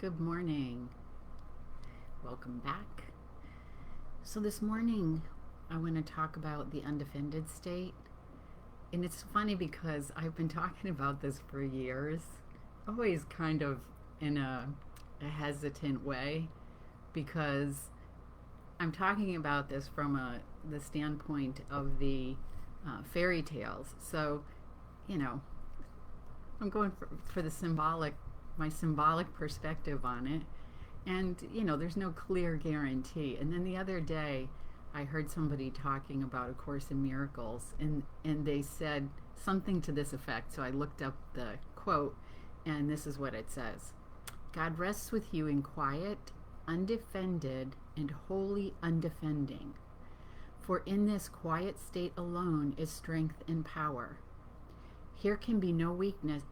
Good morning. Welcome back. So, this morning I want to talk about the undefended state. And it's funny because I've been talking about this for years, always kind of in a hesitant way, because I'm talking about this from the standpoint of the fairy tales. So, you know, I'm going for the my symbolic perspective on it. And, there's no clear guarantee. And then the other day, I heard somebody talking about A Course in Miracles, and they said something to this effect. So I looked up the quote, and this is what it says: God rests with you in quiet, undefended, and wholly undefending. For in this quiet state alone is strength and power. Here can no weakness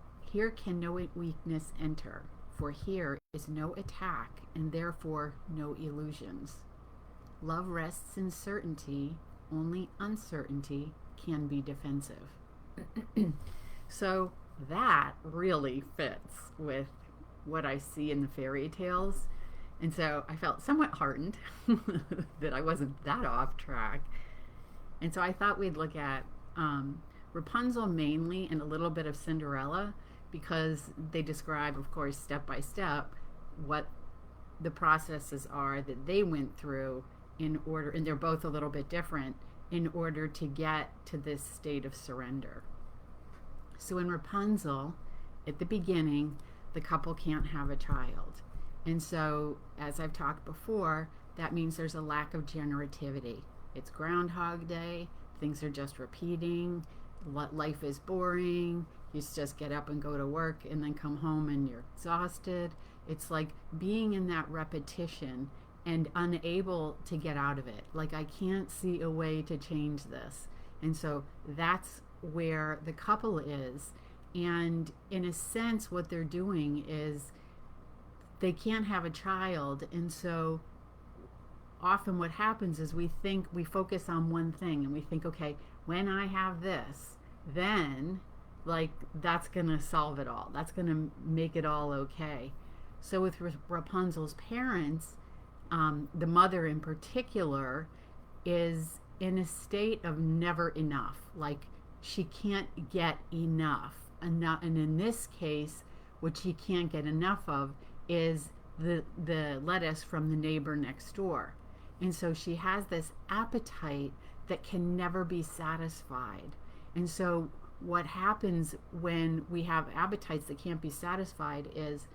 enter, for here is no attack and therefore no illusions. Love rests in certainty, only uncertainty can be defensive. So that really fits with what I see in the fairy tales. And so I felt somewhat heartened that I wasn't that off track. And so I thought we'd look at Rapunzel mainly and a little bit of Cinderella, because they describe, of course, step by step what the processes are that they went through in order, and they're both a little bit different, in order to get to this state of surrender. So in Rapunzel, at the beginning, the couple can't have a child. And so, as I've talked before, that means there's a lack of generativity. It's Groundhog Day, things are just repeating, life is boring, you just get up and go to work and then come home and you're exhausted. It's like being in that repetition and unable to get out of it. Like, I can't see a way to change this. And so that's where the couple is. And in a sense, what they're doing is they can't have a child. And so often what happens is we focus on one thing and we think, okay, when I have this, then that's gonna solve it all. That's gonna make it all okay. So with Rapunzel's parents, the mother in particular is in a state of never enough. Like, she can't get enough. And in this case, what she can't get enough of is the lettuce from the neighbor next door. And so she has this appetite that can never be satisfied. And so what happens when we have appetites that can't be satisfied is,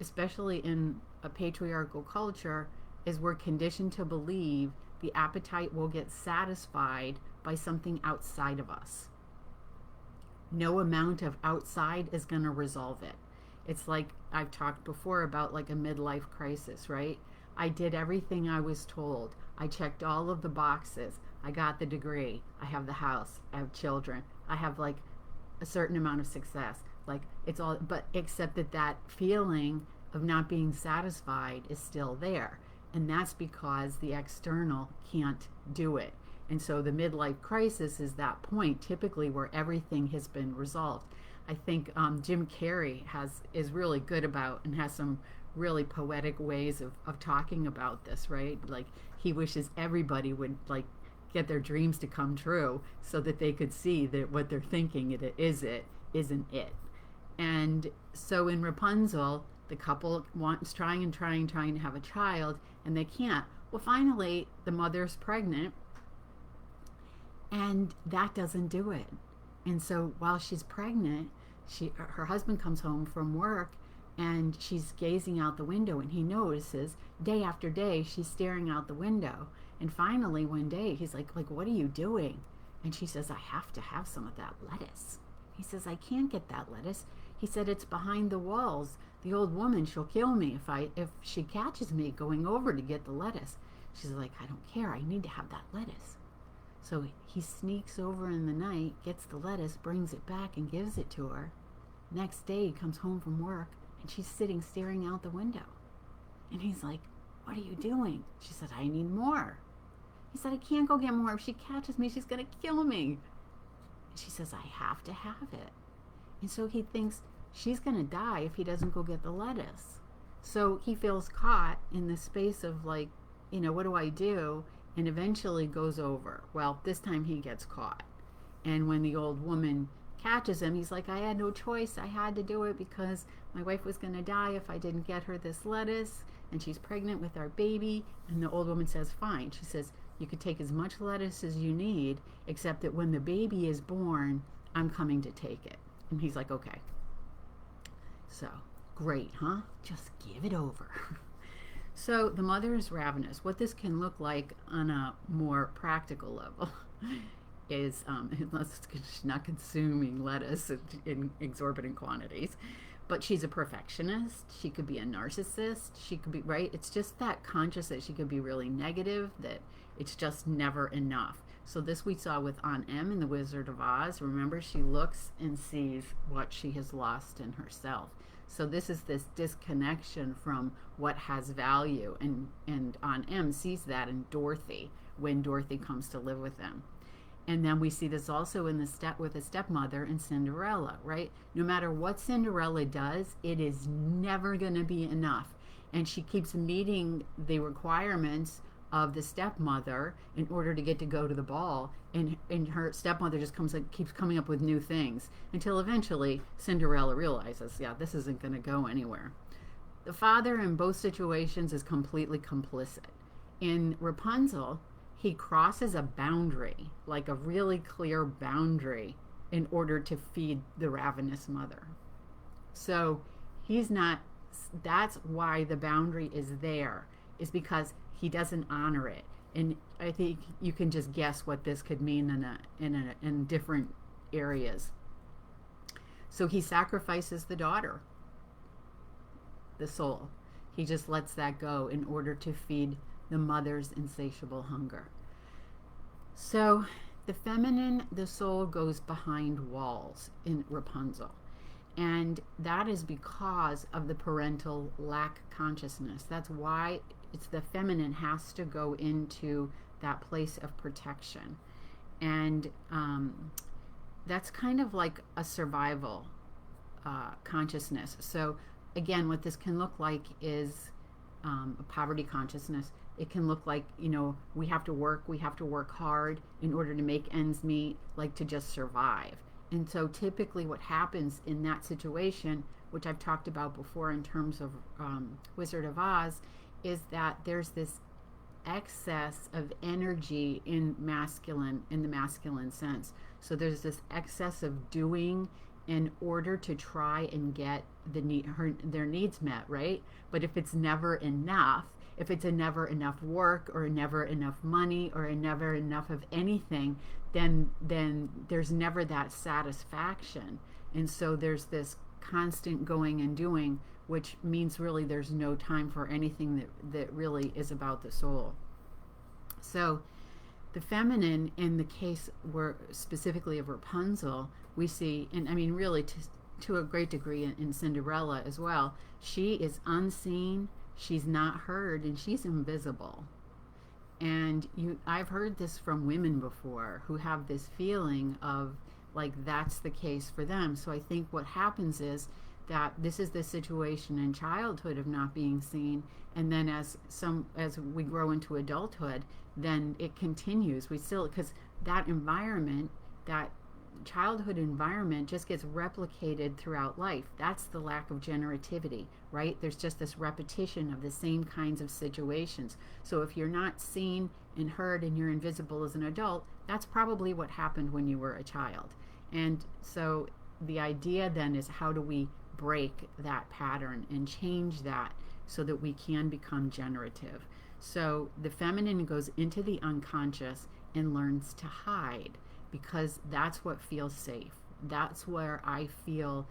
especially in a patriarchal culture, is we're conditioned to believe the appetite will get satisfied by something outside of us. No amount of outside is going to resolve it. It's like I've talked before about, like, a midlife crisis, right? I did everything I was told. I checked all of the boxes. I got the degree. I have the house. I have children. I have, like, a certain amount of success. Like, it's all, but except that feeling of not being satisfied is still there. And that's because the external can't do it. And so the midlife crisis is that point, typically, where everything has been resolved. I think Jim Carrey is really good about, and has some really poetic ways of talking about this, right? Like, he wishes everybody would, like, get their dreams to come true so that they could see that what they're thinking isn't it. And so in Rapunzel, the couple wants trying to have a child, and they can't. Well, finally, the mother's pregnant, and that doesn't do it. And so while she's pregnant, her husband comes home from work, and she's gazing out the window, and he notices day after day she's staring out the window. And finally one day he's like, what are you doing? And she says, I have to have some of that lettuce. He says, I can't get that lettuce. He said, it's behind the walls. The old woman, she'll kill me if she catches me going over to get the lettuce. She's like, I don't care. I need to have that lettuce. So he sneaks over in the night, gets the lettuce, brings it back, and gives it to her. Next day he comes home from work, and she's sitting staring out the window. And he's like, what are you doing? She said, I need more. He said, I can't go get more. If she catches me, she's going to kill me. And she says, I have to have it. And so he thinks she's going to die if he doesn't go get the lettuce. So he feels caught in the space of like, what do I do? And eventually goes over. Well, this time he gets caught. And when the old woman catches him, he's like, I had no choice. I had to do it because my wife was going to die if I didn't get her this lettuce. And she's pregnant with our baby. And the old woman says, fine. She says, you could take as much lettuce as you need, except that when the baby is born, I'm coming to take it. And he's like, okay. So, great, huh? Just give it over. So the mother is ravenous. What this can look like on a more practical level is, unless she's not consuming lettuce in exorbitant quantities, but she's a perfectionist. She could be a narcissist. She could be, right? It's just that conscious that she could be really negative, that it's just never enough. So this we saw with Aunt Em in The Wizard of Oz. Remember, she looks and sees what she has lost in herself. So this is this disconnection from what has value. And Aunt Em sees that in Dorothy when Dorothy comes to live with them. And then we see this also in with the stepmother in Cinderella, right? No matter what Cinderella does, it is never going to be enough. And she keeps meeting the requirements of the stepmother in order to get to go to the ball, and her stepmother just keeps coming up with new things until eventually Cinderella realizes, yeah, this isn't going to go anywhere. The father in both situations is completely complicit. In Rapunzel, he crosses a boundary, like a really clear boundary, in order to feed the ravenous mother. So that's why the boundary is there, is because he doesn't honor it. And I think you can just guess what this could mean in different areas. So he sacrifices the daughter, the soul. He just lets that go in order to feed the mother's insatiable hunger. So the feminine, the soul, goes behind walls in Rapunzel. And that is because of the parental lack consciousness. That's why it's the feminine has to go into that place of protection. And that's kind of like a survival consciousness. So again, what this can look like is a poverty consciousness. It can look like, we have to work hard in order to make ends meet, like to just survive. And so typically what happens in that situation, which I've talked about before in terms of Wizard of Oz, is that there's this excess of energy in the masculine sense. So there's this excess of doing in order to try and get their needs met, right? But if it's never enough, if it's never enough work or never enough money or never enough of anything, then there's never that satisfaction. And so there's this constant going and doing, which means really there's no time for anything that really is about the soul. So the feminine, in the case where specifically of Rapunzel, we see, and I mean really to a great degree in Cinderella as well, she is unseen, she's not heard, and she's invisible. And I've heard this from women before who have this feeling of like that's the case for them. So I think what happens is that this is the situation in childhood of not being seen, and then as we grow into adulthood, then it continues. Because that environment, that childhood environment, just gets replicated throughout life. That's the lack of generativity, right? There's just this repetition of the same kinds of situations. So if you're not seen and heard and you're invisible as an adult, that's probably what happened when you were a child. And so the idea then is, how do we break that pattern and change that so that we can become generative? So the feminine goes into the unconscious and learns to hide, because that's what feels safe. That's where I feel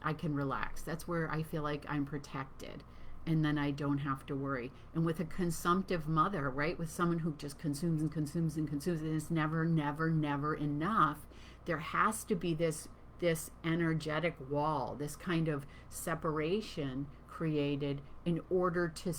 I can relax. That's where I feel like I'm protected, and then I don't have to worry. And with a consumptive mother, right, with someone who just consumes and consumes and consumes, and it's never enough, there has to be this energetic wall, this kind of separation created in order to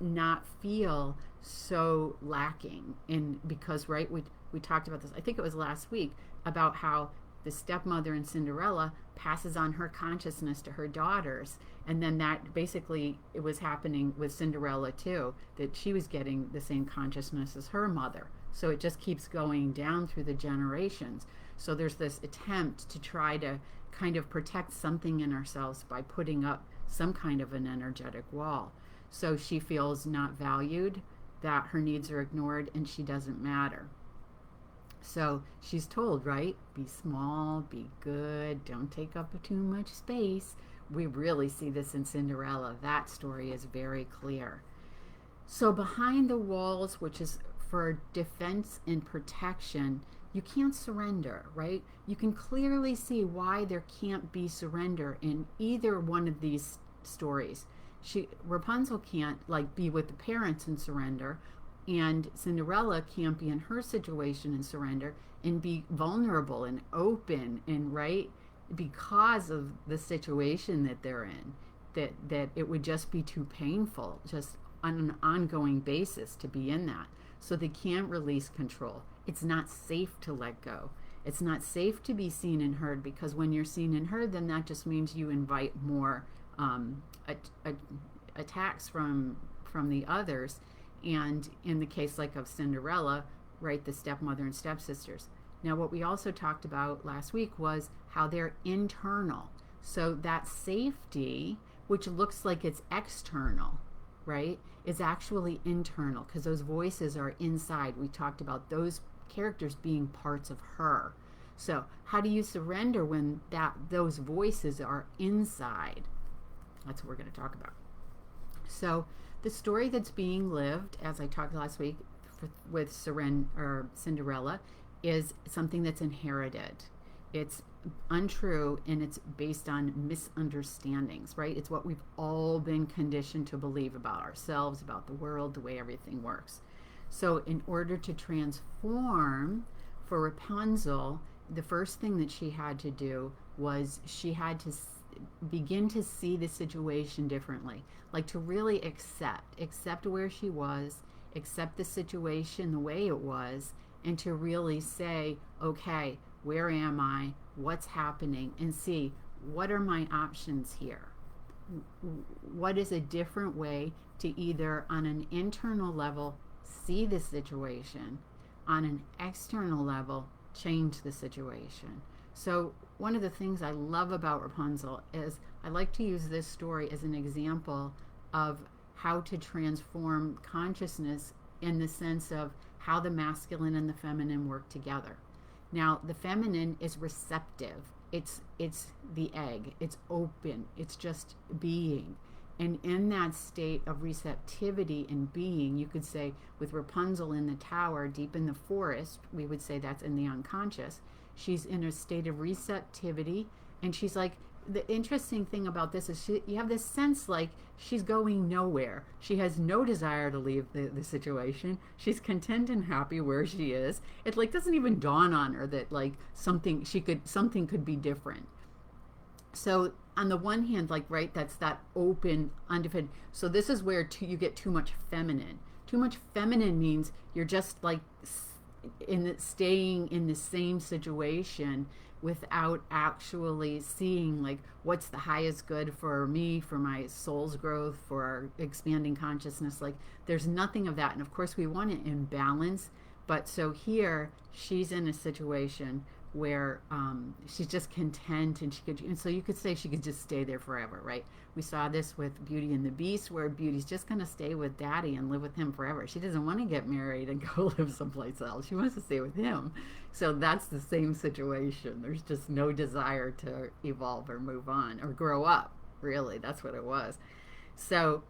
not feel so lacking. And because, right, we talked about this, I think it was last week, about how the stepmother in Cinderella passes on her consciousness to her daughters. And then that basically, it was happening with Cinderella too, that she was getting the same consciousness as her mother. So it just keeps going down through the generations. So there's this attempt to try to kind of protect something in ourselves by putting up some kind of an energetic wall. So she feels not valued, that her needs are ignored, and she doesn't matter. So she's told, right? Be small, be good, don't take up too much space. We really see this in Cinderella. That story is very clear. So behind the walls, which is for defense and protection, you can't surrender, right? You can clearly see why there can't be surrender in either one of these stories. Rapunzel can't be with the parents and surrender, and Cinderella can't be in her situation and surrender and be vulnerable and open and right, because of the situation that they're in, that it would just be too painful just on an ongoing basis to be in that. So they can't release control. It's not safe to let go. It's not safe to be seen and heard, because when you're seen and heard, then that just means you invite more attacks from the others. And in the case of Cinderella, right, the stepmother and stepsisters. Now, what we also talked about last week was how they're internal. So that safety, which looks like it's external, right, is actually internal, because those voices are inside. We talked about those characters being parts of her. So how do you surrender when those voices are inside? That's what we're going to talk about. So the story that's being lived, as I talked last week with Cinderella, is something that's inherited. It's untrue, and it's based on misunderstandings, right? It's what we've all been conditioned to believe about ourselves, about the world, the way everything works. So in order to transform for Rapunzel, the first thing that she had to do was she had to begin to see the situation differently, to really accept where she was, accept the situation the way it was, and to really say, okay, where am I? What's happening? And see, what are my options here? What is a different way to either on an internal level see the situation, on an external level change the situation? So one of the things I love about Rapunzel is I like to use this story as an example of how to transform consciousness in the sense of how the masculine and the feminine work together. Now, the feminine is receptive. It's the egg. It's open. It's just being. And in that state of receptivity and being, you could say with Rapunzel in the tower, deep in the forest, we would say that's in the unconscious. She's in a state of receptivity, and she's the interesting thing about this is you have this sense she's going nowhere. She has no desire to leave the situation. She's content and happy where she is. It doesn't even dawn on her that something could be different. So on the one hand, right, that's that open, undefended. So this is where you get too much feminine. Too much feminine means you're just staying in the same situation without actually seeing what's the highest good for me, for my soul's growth, for our expanding consciousness. There's nothing of that. And of course we want it in balance, but so here she's in a situation where she's just content, and so you could say she could just stay there forever, right? We saw this with Beauty and the Beast, where Beauty's just going to stay with Daddy and live with him forever. She doesn't want to get married and go live someplace else. She wants to stay with him. So that's the same situation. There's just no desire to evolve or move on or grow up, really. That's what it was. So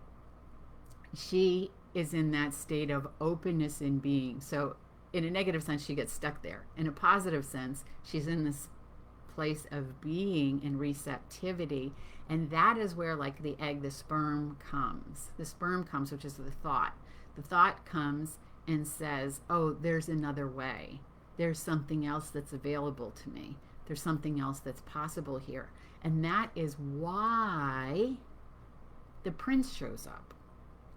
she is in that state of openness in being. So in a negative sense, she gets stuck there. In a positive sense, she's in this place of being and receptivity, and that is where the egg, the sperm comes. The sperm comes, which is the thought. The thought comes and says, oh, there's another way. There's something else that's available to me. There's something else that's possible here. And that is why the prince shows up.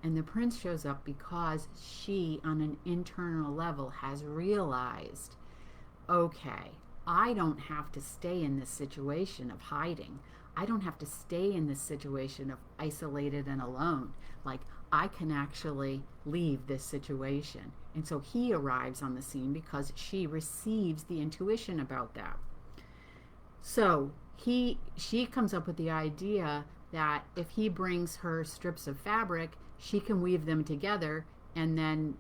And the prince shows up because she, on an internal level, has realized, okay, I don't have to stay in this situation of hiding. I don't have to stay in this situation of isolated and alone. Like, I can actually leave this situation. And so he arrives on the scene because she receives the intuition about that. So she comes up with the idea that if he brings her strips of fabric, she can weave them together, and then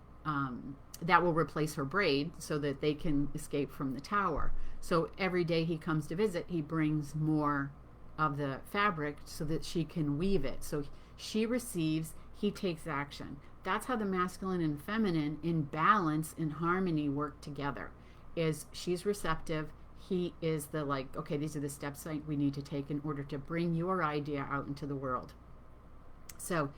that will replace her braid so that they can escape from the tower. So every day he comes to visit, he brings more of the fabric so that she can weave it. So she receives, he takes action. That's how the masculine and feminine in balance, in harmony, work together. Is she's receptive, he is the like, okay, these are the steps we need to take in order to bring your idea out into the world. So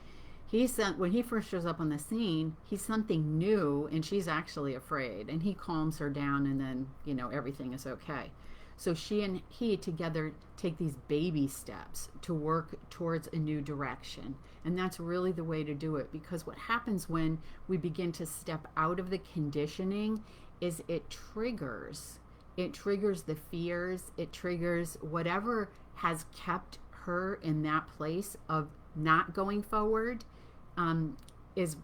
when he first shows up on the scene, he's something new, and she's actually afraid, and he calms her down, and then, everything is okay. So she and he together take these baby steps to work towards a new direction. And that's really the way to do it, because what happens when we begin to step out of the conditioning is it triggers the fears, it triggers whatever has kept her in that place of not going forward. Is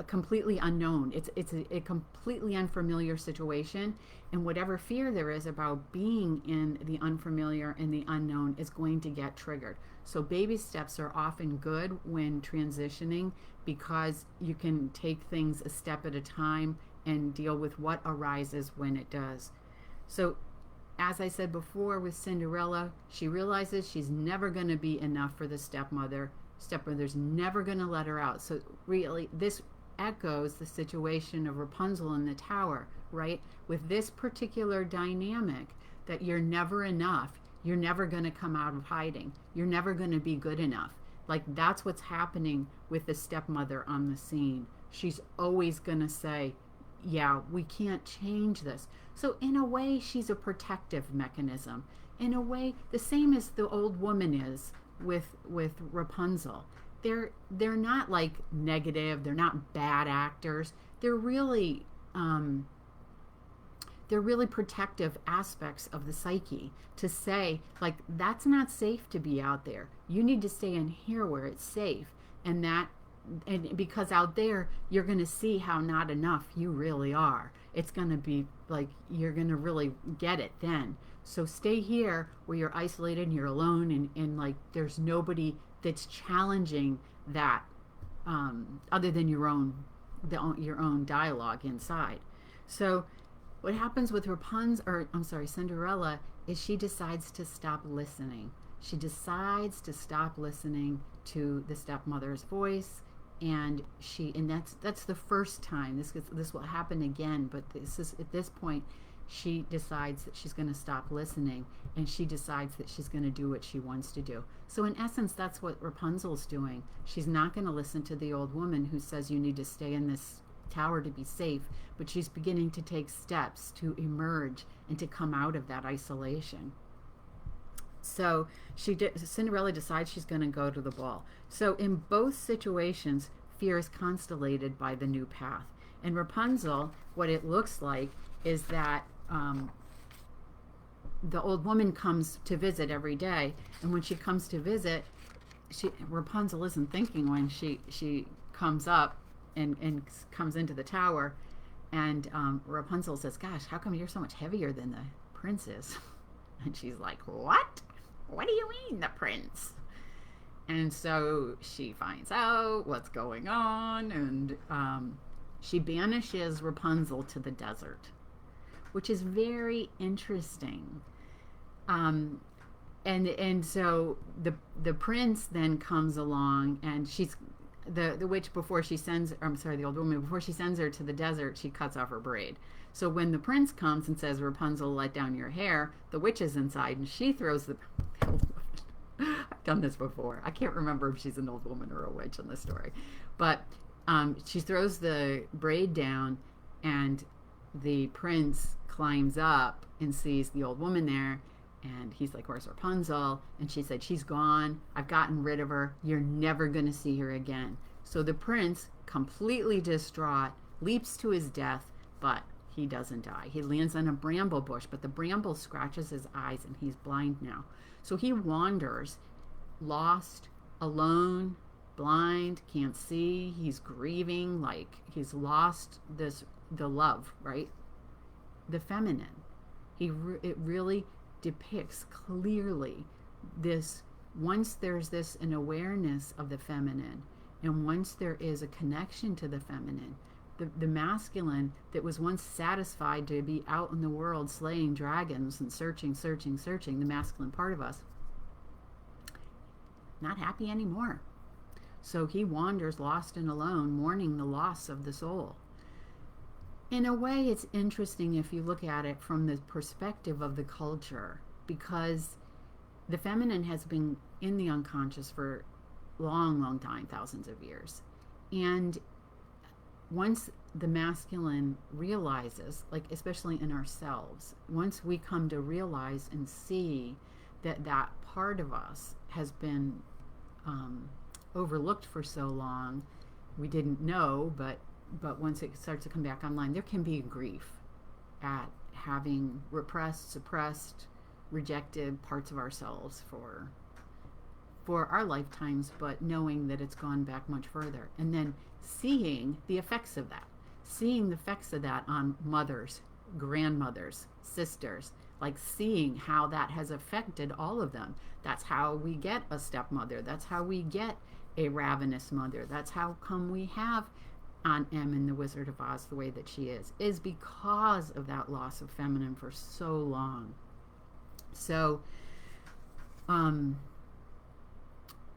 completely unknown. It's a completely unfamiliar situation, and whatever fear there is about being in the unfamiliar and the unknown is going to get triggered. So baby steps are often good when transitioning, because you can take things a step at a time and deal with what arises when it does. So as I said before with Cinderella, she realizes she's never going to be enough for the stepmother's never going to let her out. So really, this echoes the situation of Rapunzel in the tower, right? With this particular dynamic, that you're never enough. You're never going to come out of hiding. You're never going to be good enough. Like, that's what's happening with the stepmother on the scene. She's always going to say, yeah, we can't change this. So in a way, she's a protective mechanism. In a way, the same as the old woman is with Rapunzel. They're not like negative, they're not bad actors. They're really protective aspects of the psyche, to say, like, that's not safe to be out there. You need to stay in here where it's safe. And because out there you're going to see how not enough you really are. It's going to be like, you're going to really get it then. So stay here where you're isolated and you're alone, and like, there's nobody that's challenging that other than your own dialogue inside. So what happens with Cinderella is she decides to stop listening. She decides to stop listening to the stepmother's voice, and that's the first time. This will happen again, but at this point she decides that she's going to stop listening, and she decides that she's going to do what she wants to do. So in essence, that's what Rapunzel's doing. She's not going to listen to the old woman who says you need to stay in this tower to be safe, but she's beginning to take steps to emerge and to come out of that isolation. So Cinderella decides she's going to go to the ball. So in both situations, fear is constellated by the new path. And Rapunzel, what it looks like is that the old woman comes to visit every day, and when she comes to visit, Rapunzel isn't thinking when she comes up and comes into the tower, and Rapunzel says, gosh, how come you're so much heavier than the prince is? And she's like, what do you mean, the prince? And so she finds out what's going on, and she banishes Rapunzel to the desert, which is very interesting. And so the prince then comes along, and she's the witch, the old woman, before she sends her to the desert, she cuts off her braid. So when the prince comes and says, Rapunzel, let down your hair, the witch is inside, and she throws the I've done this before. I can't remember if she's an old woman or a witch in this story, but she throws the braid down, and the prince climbs up and sees the old woman there, and he's like, where's Rapunzel? And she said, she's gone. I've gotten rid of her. You're never going to see her again. So the prince, completely distraught, leaps to his death, but he doesn't die. He lands on a bramble bush, but the bramble scratches his eyes and he's blind now. So he wanders, lost, alone, blind, can't see. He's grieving, like he's lost the love, right? The feminine. It really depicts clearly this. Once there's an awareness of the feminine, and once there is a connection to the feminine, the masculine that was once satisfied to be out in the world slaying dragons and searching, the masculine part of us, not happy anymore. So he wanders lost and alone, mourning the loss of the soul. In a way, it's interesting if you look at it from the perspective of the culture, because the feminine has been in the unconscious for long time, thousands of years. And once the masculine realizes, like especially in ourselves, once we come to realize and see that that part of us has been overlooked for so long, we didn't know, but once it starts to come back online, there can be grief at having repressed, suppressed, rejected parts of ourselves for our lifetimes, but knowing that it's gone back much further. And then seeing the effects of that on mothers, grandmothers, sisters, like seeing how that has affected all of them. That's how we get a stepmother. That's how we get a ravenous mother. That's how come we have Aunt Em in The Wizard of Oz the way that she is because of that loss of feminine for so long. So,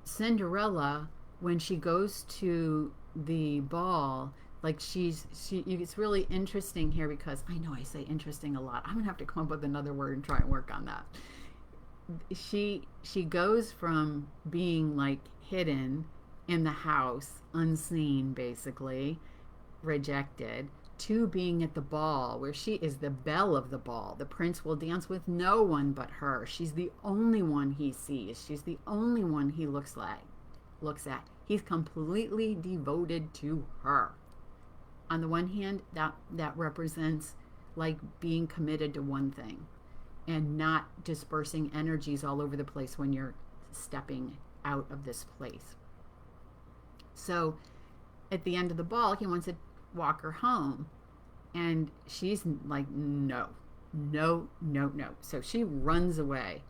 Cinderella, when she goes to the ball, like it's really interesting here, because I know I say interesting a lot. I'm gonna have to come up with another word and try and work on that. She goes from being like hidden in the house, unseen, basically, rejected, to being at the ball, where she is the belle of the ball. The prince will dance with no one but her. She's the only one he sees. She's the only one he looks at. He's completely devoted to her. On the one hand, that represents like being committed to one thing and not dispersing energies all over the place when you're stepping out of this place. So at the end of the ball, he wants to walk her home, and she's like, no. So she runs away,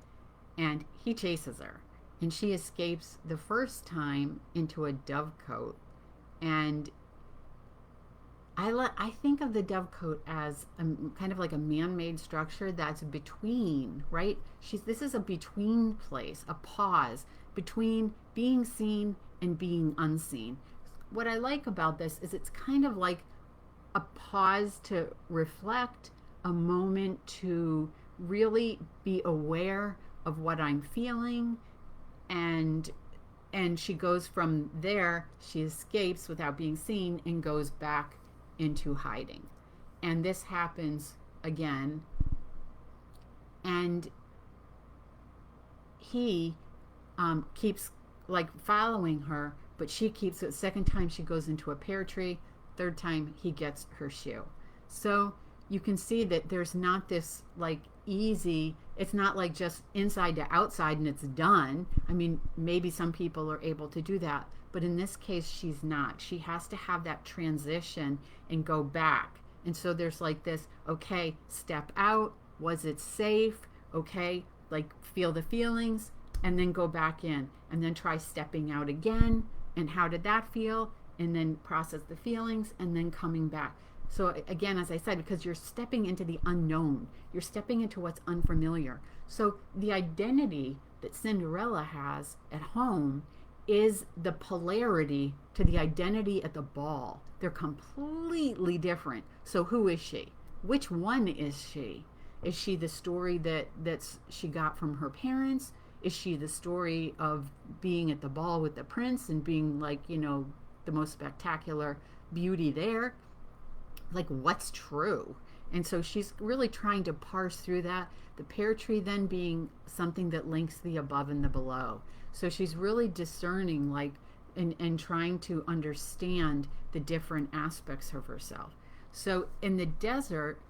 and he chases her, and she escapes the first time into a dovecote. And I think of the dovecote as kind of like a man-made structure that's between, right? This is a between place, a pause between being seen and being unseen. What I like about this is it's kind of like a pause to reflect, a moment to really be aware of what I'm feeling, and she goes from there, she escapes without being seen and goes back into hiding. And this happens again, and he keeps like following her, but she keeps it. Second time she goes into a pear tree, third time he gets her shoe. So you can see that there's not this like easy, it's not like just inside to outside and it's done. I mean, maybe some people are able to do that, but in this case she's not. She has to have that transition and go back. And so there's like this, okay, step out, was it safe? Okay, like feel the feelings, and then go back in, and then try stepping out again, and how did that feel? And then process the feelings, and then coming back. So again, as I said, because you're stepping into the unknown, you're stepping into what's unfamiliar. So the identity that Cinderella has at home is the polarity to the identity at the ball. They're completely different. So who is she? Which one is she? Is she the story that's she got from her parents? Is she the story of being at the ball with the prince and being like, you know, the most spectacular beauty there? Like, what's true? And so she's really trying to parse through that. The pear tree then being something that links the above and the below. So she's really discerning, like, and trying to understand the different aspects of herself. So in the desert,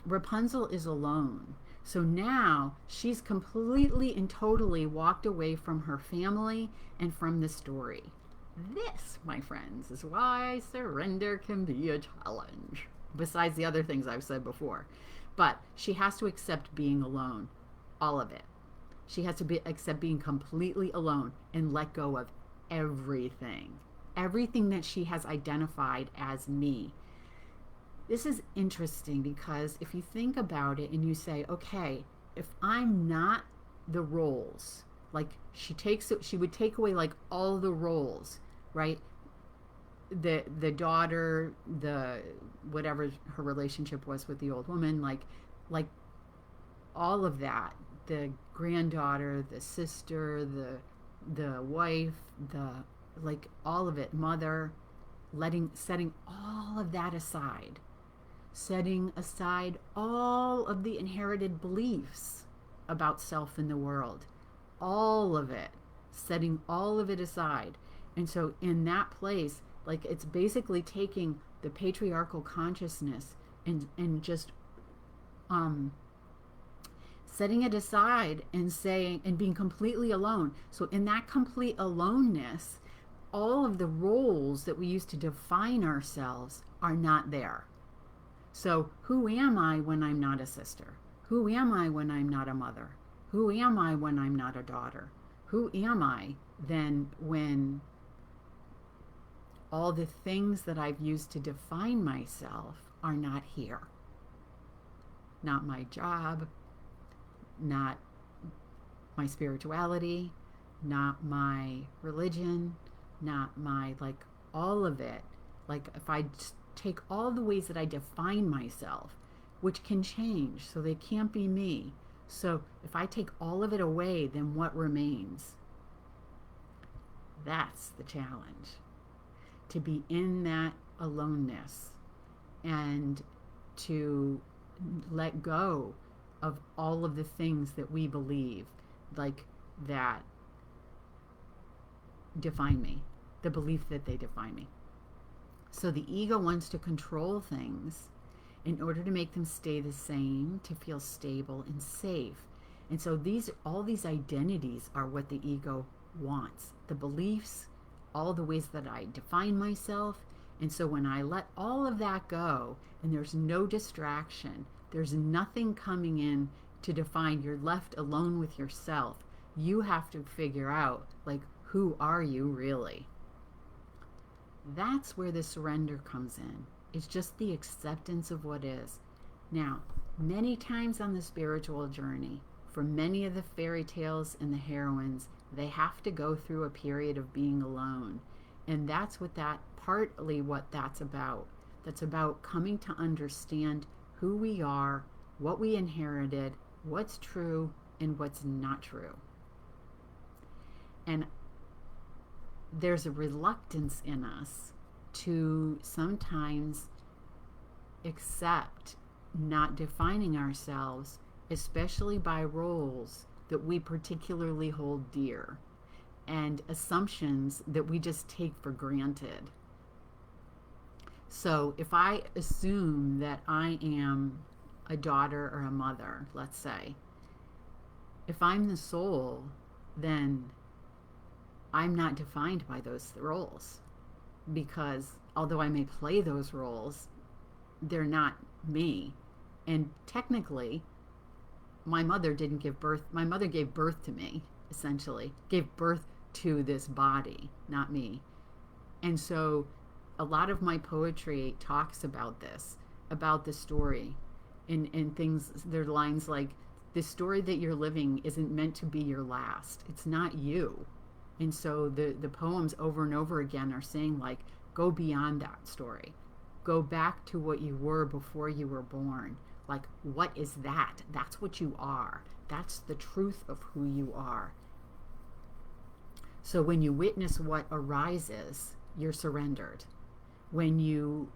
Rapunzel is alone. So now she's completely and totally walked away from her family and from the story. This, my friends, is why surrender can be a challenge, besides the other things I've said before. But she has to accept being alone, all of it. She has to accept being completely alone and let go of everything. Everything that she has identified as me. This is interesting because if you think about it and you say, okay, if I'm not the roles, like she would take away like all the roles, right? The daughter, the whatever her relationship was with the old woman, like all of that, the granddaughter, the sister, the wife, the like all of it, mother, setting all of that aside, setting aside all of the inherited beliefs about self in the world, all of it, setting all of it aside. And so in that place, like it's basically taking the patriarchal consciousness and just setting it aside and saying and being completely alone. So in that complete aloneness, all of the roles that we used to define ourselves are not there. So who am I when I'm not a sister? Who am I when I'm not a mother? Who am I when I'm not a daughter? Who am I then when all the things that I've used to define myself are not here? Not my job, not my spirituality, not my religion, not my, like, all of it. Like if I take all the ways that I define myself, which can change, so they can't be me. So if I take all of it away, then what remains? That's the challenge. To be in that aloneness and to let go of all of the things that we believe, like that define me, the belief that they define me. So the ego wants to control things in order to make them stay the same, to feel stable and safe. And so all these identities are what the ego wants. The beliefs, all the ways that I define myself. And so when I let all of that go and there's no distraction, there's nothing coming in to define, you're left alone with yourself. You have to figure out, like, who are you really? That's where the surrender comes in. It's just the acceptance of what is. Now, many times on the spiritual journey, for many of the fairy tales and the heroines, they have to go through a period of being alone. And that's partly what that's about. That's about coming to understand who we are, what we inherited, what's true, and what's not true. And there's a reluctance in us to sometimes accept not defining ourselves, especially by roles that we particularly hold dear and assumptions that we just take for granted. So if I assume that I am a daughter or a mother, let's say, if I'm the soul, then I'm not defined by those roles, because although I may play those roles, they're not me. And technically, my mother didn't give birth. My mother gave birth to me, essentially, gave birth to this body, not me. And so a lot of my poetry talks about this, about the story, and things. There are lines like, the story that you're living isn't meant to be your last. It's not you. And so the poems over and over again are saying, like, go beyond that story. Go back to what you were before you were born. Like, what is that? That's what you are. That's the truth of who you are. So when you witness what arises, you're surrendered. When you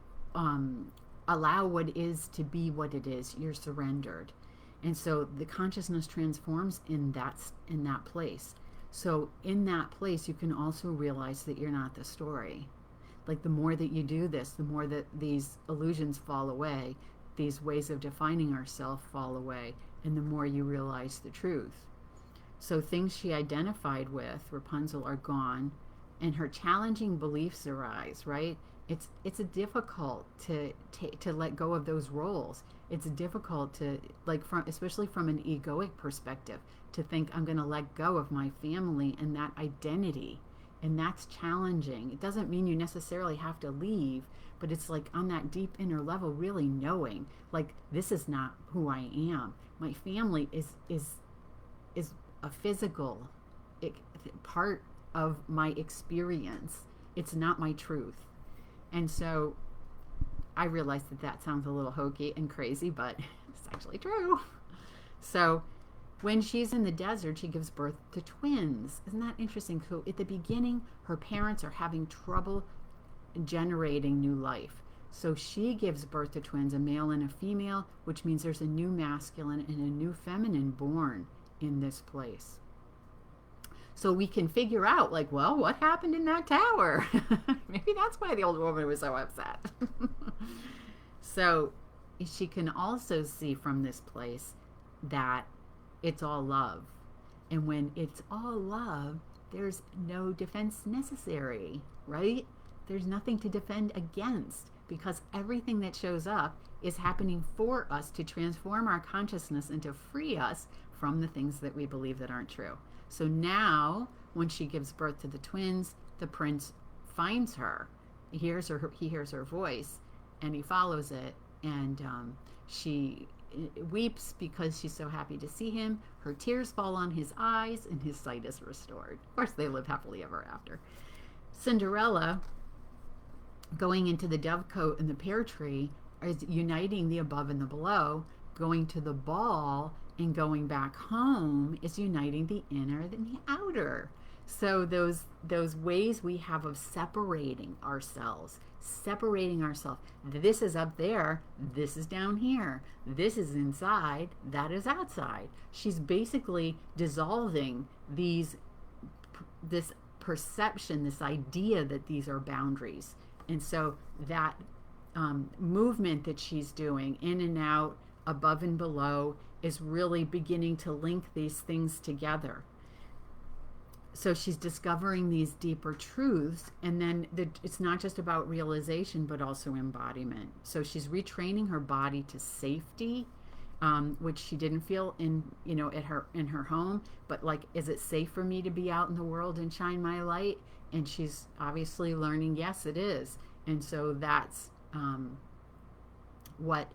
allow what is to be what it is, you're surrendered. And so the consciousness transforms in that place. So in that place, you can also realize that you're not the story. Like the more that you do this, the more that these illusions fall away, these ways of defining ourselves fall away, and the more you realize the truth. So things she identified with, Rapunzel, are gone, and her challenging beliefs arise, right? It's difficult to let go of those roles. It's difficult to, like, especially from an egoic perspective, to think I'm going to let go of my family and that identity. And that's challenging. It doesn't mean you necessarily have to leave, but it's like on that deep inner level, really knowing, like, this is not who I am. My family is a physical part of my experience. It's not my truth. And so I realize that sounds a little hokey and crazy, but it's actually true. So when she's in the desert, she gives birth to twins. Isn't that interesting? So at the beginning, her parents are having trouble generating new life. So she gives birth to twins, a male and a female, which means there's a new masculine and a new feminine born in this place. So we can figure out, like, well, what happened in that tower? Maybe that's why the old woman was so upset. So she can also see from this place that it's all love. And when it's all love, there's no defense necessary, right? There's nothing to defend against, because everything that shows up is happening for us to transform our consciousness and to free us from the things that we believe that aren't true. So now, when she gives birth to the twins, the prince finds her. He hears her voice, and he follows it, and she weeps because she's so happy to see him. Her tears fall on his eyes, and his sight is restored. Of course, they live happily ever after. Cinderella, going into the dovecote and the pear tree, is uniting the above and the below. Going to the ball and going back home is uniting the inner and the outer. So those ways we have of separating ourselves. This is up there, this is down here. This is inside, that is outside. She's basically dissolving this perception, this idea that these are boundaries. And so that movement that she's doing in and out, above and below, is really beginning to link these things together. So she's discovering these deeper truths, and then it's not just about realization, but also embodiment. So she's retraining her body to safety, which she didn't feel in her home. But, like, is it safe for me to be out in the world and shine my light? And she's obviously learning, yes, it is. And so that's what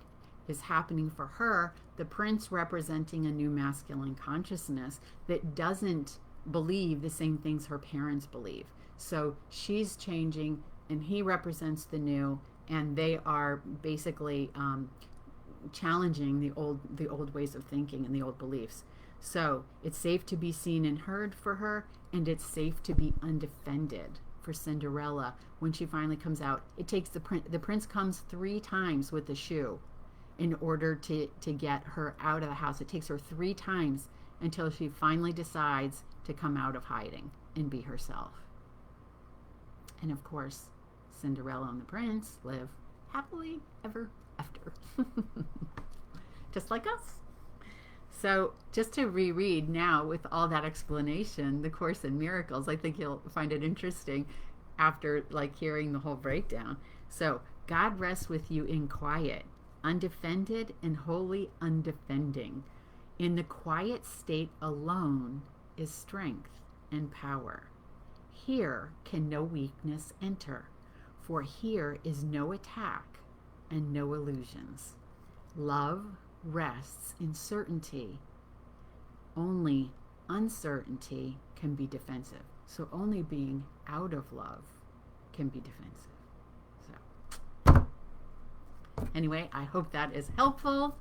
is happening for her. The prince representing a new masculine consciousness that doesn't believe the same things her parents believe. So she's changing, and he represents the new, and they are basically challenging the old ways of thinking and the old beliefs. So it's safe to be seen and heard for her, and it's safe to be undefended for Cinderella. When she finally comes out, it takes the prince comes 3 times with the shoe in order to get her out of the house. It takes her 3 times until she finally decides to come out of hiding and be herself. And of course, Cinderella and the prince live happily ever after. Just like us. So just to reread now with all that explanation, the Course in Miracles, I think you'll find it interesting after, like, hearing the whole breakdown. So God rests with you in quiet, undefended and wholly undefending. In the quiet state alone is strength and power. Here can no weakness enter, for here is no attack and no illusions. Love rests in certainty. Only uncertainty can be defensive. So only being out of love can be defensive. So anyway, I hope that is helpful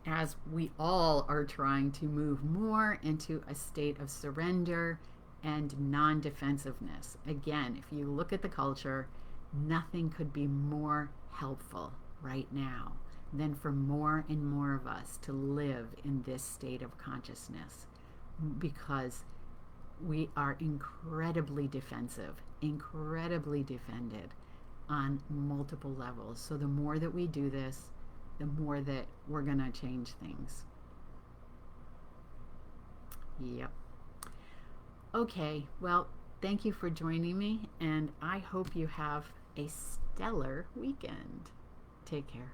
as we all are trying to move more into a state of surrender and non-defensiveness. Again, if you look at the culture, nothing could be more helpful right now than for more and more of us to live in this state of consciousness, because we are incredibly defensive, incredibly defended, on multiple levels. So the more that we do this, the more that we're going to change things. Yep. Okay, well, thank you for joining me, and I hope you have a stellar weekend. Take care.